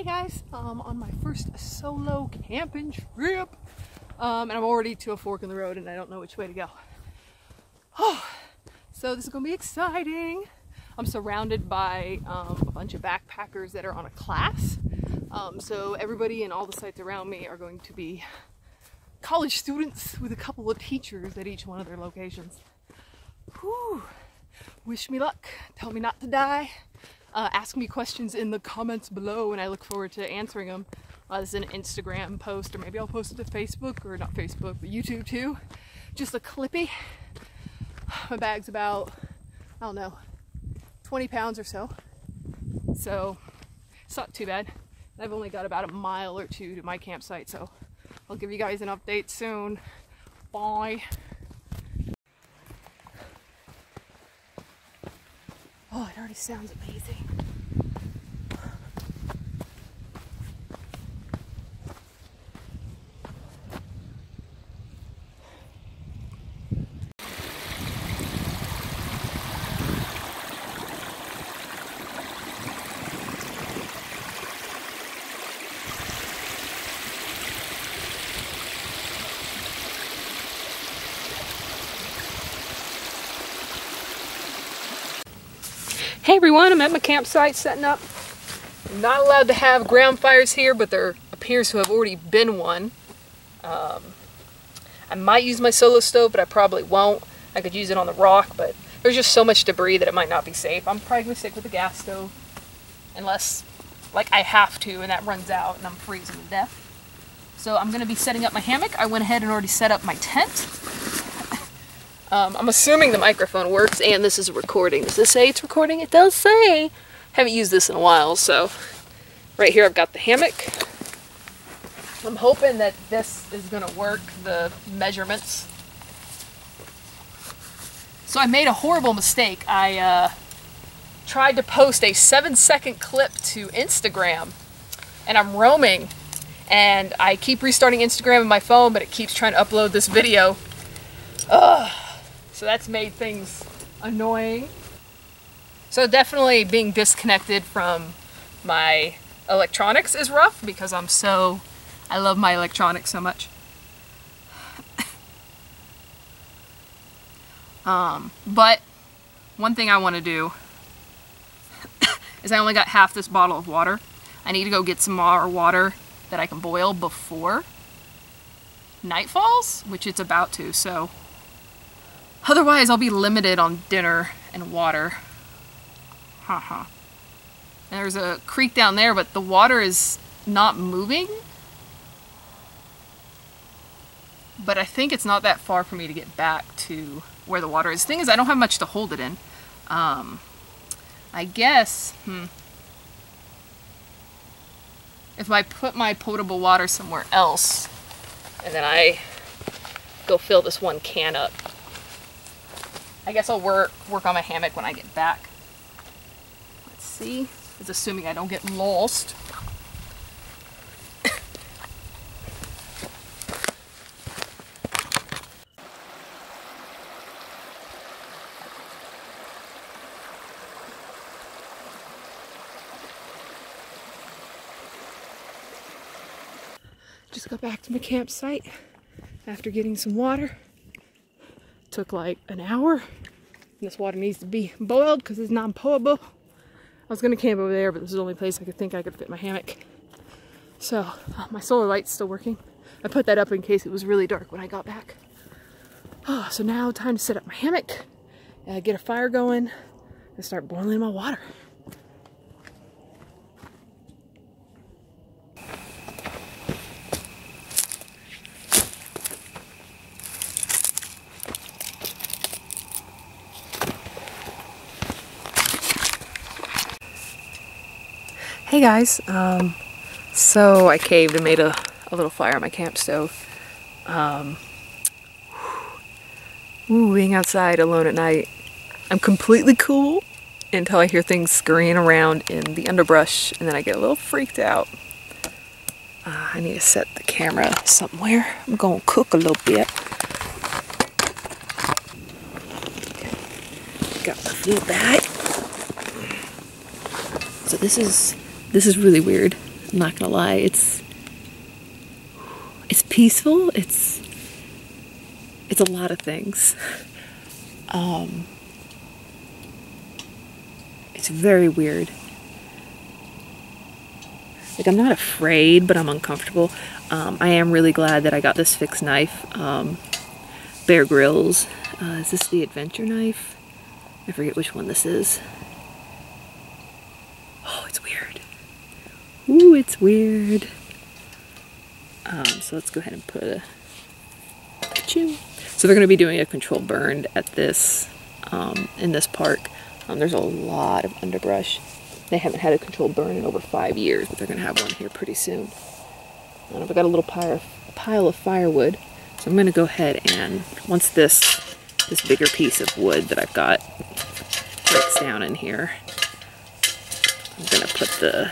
guys, on my first solo camping trip, and I'm already to a fork in the road and I don't know which way to go. Oh, so this is gonna be exciting. I'm surrounded by a bunch of backpackers that are on a class, so everybody and all the sites around me are going to be college students with a couple of teachers at each one of their locations. Whew. Wish me luck, tell me not to die. Ask me questions in the comments below and I look forward to answering them. This is an Instagram post, or maybe I'll post it to Facebook, or not Facebook, but YouTube too. Just a clippy. My bag's about, I don't know, 20 pounds or so. So it's not too bad. I've only got about a mile or two to my campsite, so I'll give you guys an update soon. Bye. Oh, it already sounds amazing. Hey everyone, I'm at my campsite setting up. I'm not allowed to have ground fires here, but there appears to have already been one. I might use my solo stove, but I probably won't. I could use it on the rock, but there's just so much debris that it might not be safe. I'm probably gonna stick with the gas stove, unless like I have to and that runs out and I'm freezing to death. So I'm gonna be setting up my hammock. I went ahead and already set up my tent. I'm assuming the microphone works and this is a recording. Does this say it's recording? It does say. Haven't used this in a while, so right here I've got the hammock. I'm hoping that this is gonna work, the measurements. So I made a horrible mistake. I tried to post a 7-second clip to Instagram and I'm roaming and I keep restarting Instagram on my phone, but it keeps trying to upload this video. Ugh. So that's made things annoying. So definitely being disconnected from my electronics is rough because I love my electronics so much. But one thing I want to do is I only got half this bottle of water. I need to go get some more water that I can boil before night falls, which it's about to, so otherwise I'll be limited on dinner and water. Haha. And there's a creek down there, but the water is not moving. But I think it's not that far for me to get back to where the water is. The thing is, I don't have much to hold it in. I guess, if I put my potable water somewhere else, and then I go fill this one can up, I guess I'll work on my hammock when I get back. Let's see. It's assuming I don't get lost. Just got back to my campsite after getting some water. Took like an hour. This water needs to be boiled because it's non-potable. I was gonna camp over there, but this is the only place I could think I could fit my hammock. So my solar light's still working. I put that up in case it was really dark when I got back. So now time to set up my hammock, get a fire going, and start boiling my water. Hey guys, so I caved and made a little fire on my camp stove. Being outside alone at night, I'm completely cool until I hear things scurrying around in the underbrush and then I get a little freaked out. I need to set the camera somewhere. I'm gonna cook a little bit. Got my food bag. So this is really weird. I'm not gonna lie, it's peaceful. It's a lot of things. It's very weird. Like, I'm not afraid, but I'm uncomfortable. I am really glad that I got this fixed knife. Bear Grylls. Is this the adventure knife? I forget which one this is. Oh, it's weird. Ooh, it's weird. So let's go ahead and put a chew. So they're going to be doing a controlled burn at this, in this park. There's a lot of underbrush. They haven't had a controlled burn in over 5 years, but they're going to have one here pretty soon. I've got a little pile of firewood. So I'm going to go ahead and, once this bigger piece of wood that I've got breaks down in here, I'm going to put the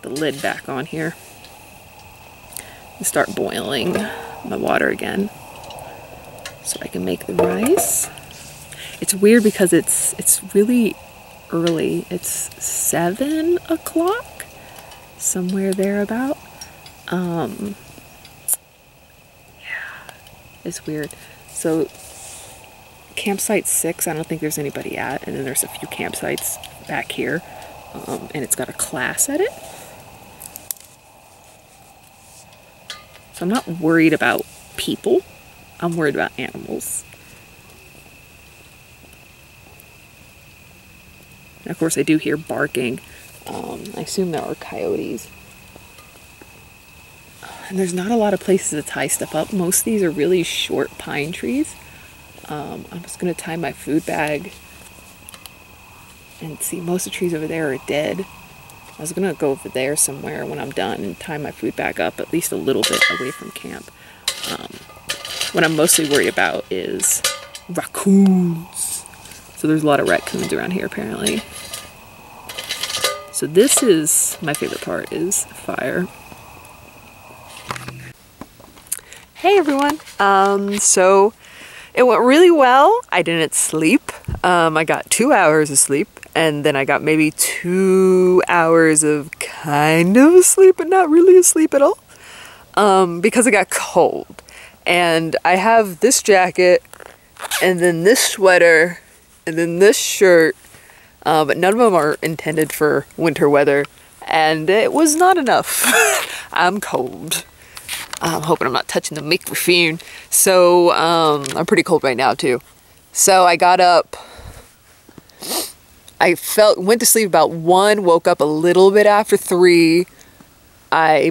lid back on here and start boiling my water again so I can make the rice. It's weird because it's really early. It's 7 o'clock, somewhere thereabout. Yeah, it's weird. So campsite 6, I don't think there's anybody at, and then there's a few campsites back here, and it's got a class at it. So I'm not worried about people, I'm worried about animals. And of course I do hear barking. I assume there are coyotes. And there's not a lot of places to tie stuff up. Most of these are really short pine trees. I'm just going to tie my food bag. And see, most of the trees over there are dead. I was going to go over there somewhere when I'm done and tie my food bag up at least a little bit away from camp. What I'm mostly worried about is raccoons. So there's a lot of raccoons around here apparently. So this is my favorite part, is fire. Hey everyone. So it went really well. I didn't sleep. I got 2 hours of sleep, and then I got maybe 2 hours of kind of asleep, but not really asleep at all. Because it got cold. And I have this jacket, and then this sweater, and then this shirt, but none of them are intended for winter weather, and it was not enough. I'm cold. I'm hoping I'm not touching the microphone. So, I'm pretty cold right now too. So I got up, went to sleep about 1, woke up a little bit after 3. I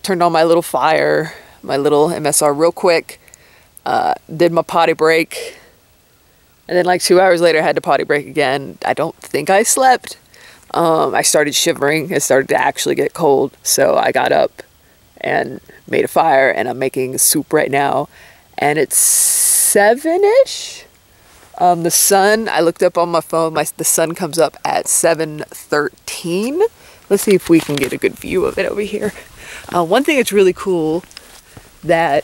turned on my little fire, my little MSR real quick, did my potty break, and then like 2 hours later I had to potty break again. I don't think I slept. I started shivering. It started to actually get cold. So I got up and made a fire, and I'm making soup right now. And it's 7-ish. The sun, I looked up on my phone, the sun comes up at 7:13. Let's see if we can get a good view of it over here. One thing that's really cool that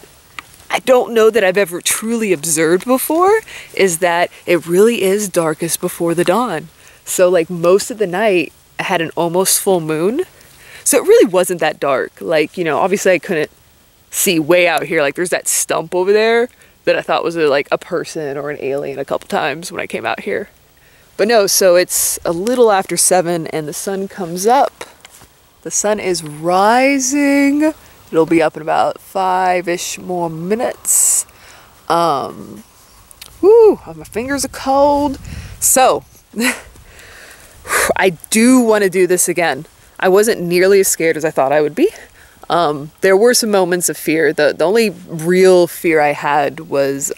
I don't know that I've ever truly observed before is that it really is darkest before the dawn. So like most of the night I had an almost full moon. So it really wasn't that dark. Like, you know, obviously I couldn't see way out here. Like there's that stump over there that I thought was like a person or an alien a couple times when I came out here. But no, so it's a little after 7 and the sun comes up. The sun is rising. It'll be up in about 5-ish more minutes. Woo, my fingers are cold. So, I do want to do this again. I wasn't nearly as scared as I thought I would be. There were some moments of fear. The only real fear I had was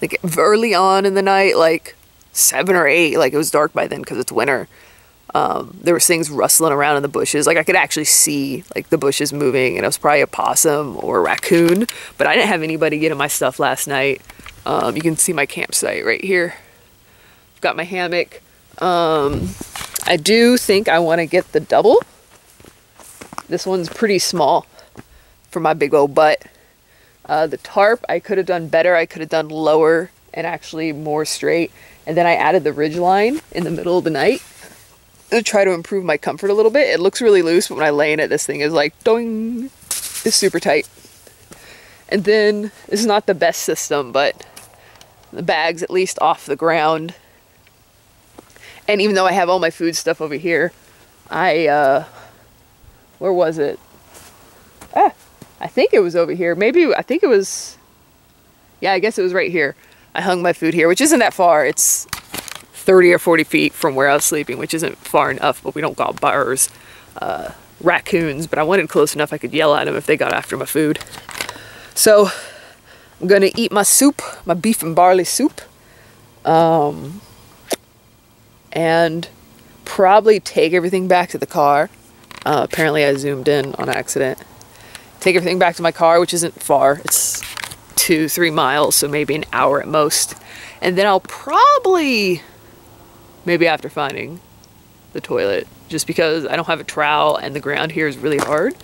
like early on in the night, like 7 or 8, like it was dark by then because it's winter. There was things rustling around in the bushes. Like I could actually see like the bushes moving, and it was probably a possum or a raccoon, but I didn't have anybody get in my stuff last night. You can see my campsite right here. I've got my hammock. I do think I want to get the double. This one's pretty small for my big old butt. The tarp, I could have done better. I could have done lower and actually more straight. And then I added the ridge line in the middle of the night to try to improve my comfort a little bit. It looks really loose, but when I lay in it, this thing is like, doing, it's super tight. And then, this is not the best system, but the bag's at least off the ground. And even though I have all my food stuff over here, where was it? I think it was over here. Maybe, I think it was, yeah, I guess it was right here. I hung my food here, which isn't that far. It's 30 or 40 feet from where I was sleeping, which isn't far enough, but we don't got bears, raccoons, but I wanted close enough I could yell at them if they got after my food. So I'm gonna eat my soup, my beef and barley soup, and probably take everything back to the car. Apparently I zoomed in on accident. Take everything back to my car, which isn't far. It's 2-3 miles, so maybe an hour at most. And then I'll probably, maybe after finding the toilet, just because I don't have a trowel and the ground here is really hard.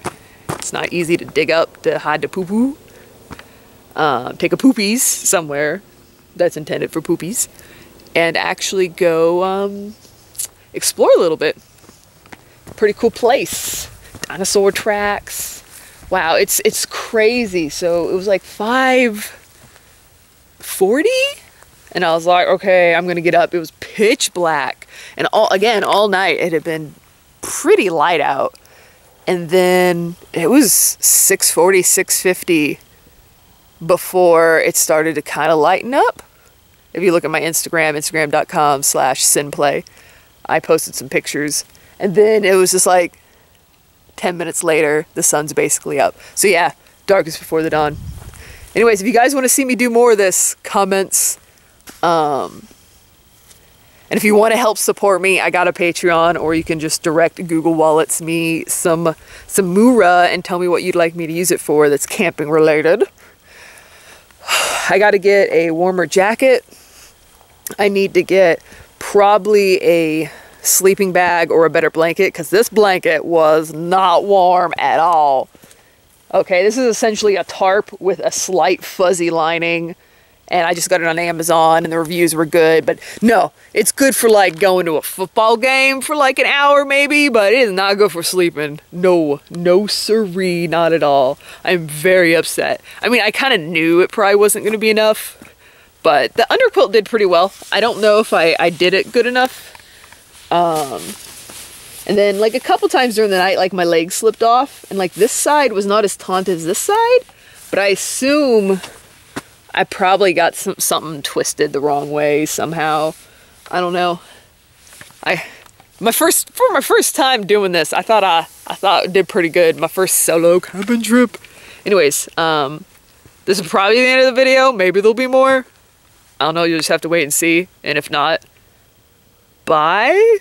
It's not easy to dig up to hide the poo-poo. Take a poopies somewhere that's intended for poopies and actually go explore a little bit. Pretty cool place. Dinosaur tracks. Wow, it's crazy. So it was like 5:40 and I was like, okay, I'm gonna get up. It was pitch black and all night it had been pretty light out. And then it was 6:40, 6:50 before it started to kind of lighten up. If you look at my Instagram, instagram.com/synplay, I posted some pictures. And then it was just like 10 minutes later, the sun's basically up. So yeah, darkest before the dawn. Anyways, if you guys want to see me do more of this, comments. And if you want to help support me, I got a Patreon, or you can just direct Google Wallets me some Mura and tell me what you'd like me to use it for that's camping related. I got to get a warmer jacket. I need to get probably a sleeping bag or a better blanket, because this blanket was not warm at all. Okay, this is essentially a tarp with a slight fuzzy lining, and I just got it on Amazon and the reviews were good. But no, it's good for like going to a football game for like an hour maybe, but it is not good for sleeping. No siree, not at all. I'm very upset. I mean, I kind of knew it probably wasn't going to be enough, but the underquilt did pretty well. I don't know if I did it good enough. And then like a couple times during the night, like my legs slipped off, and like this side was not as taut as this side, but I assume I probably got something twisted the wrong way somehow. I don't know. For my first time doing this, I thought I did pretty good. My first solo camping trip. Anyways, this is probably the end of the video. Maybe there'll be more. I don't know. You'll just have to wait and see. And if not, bye.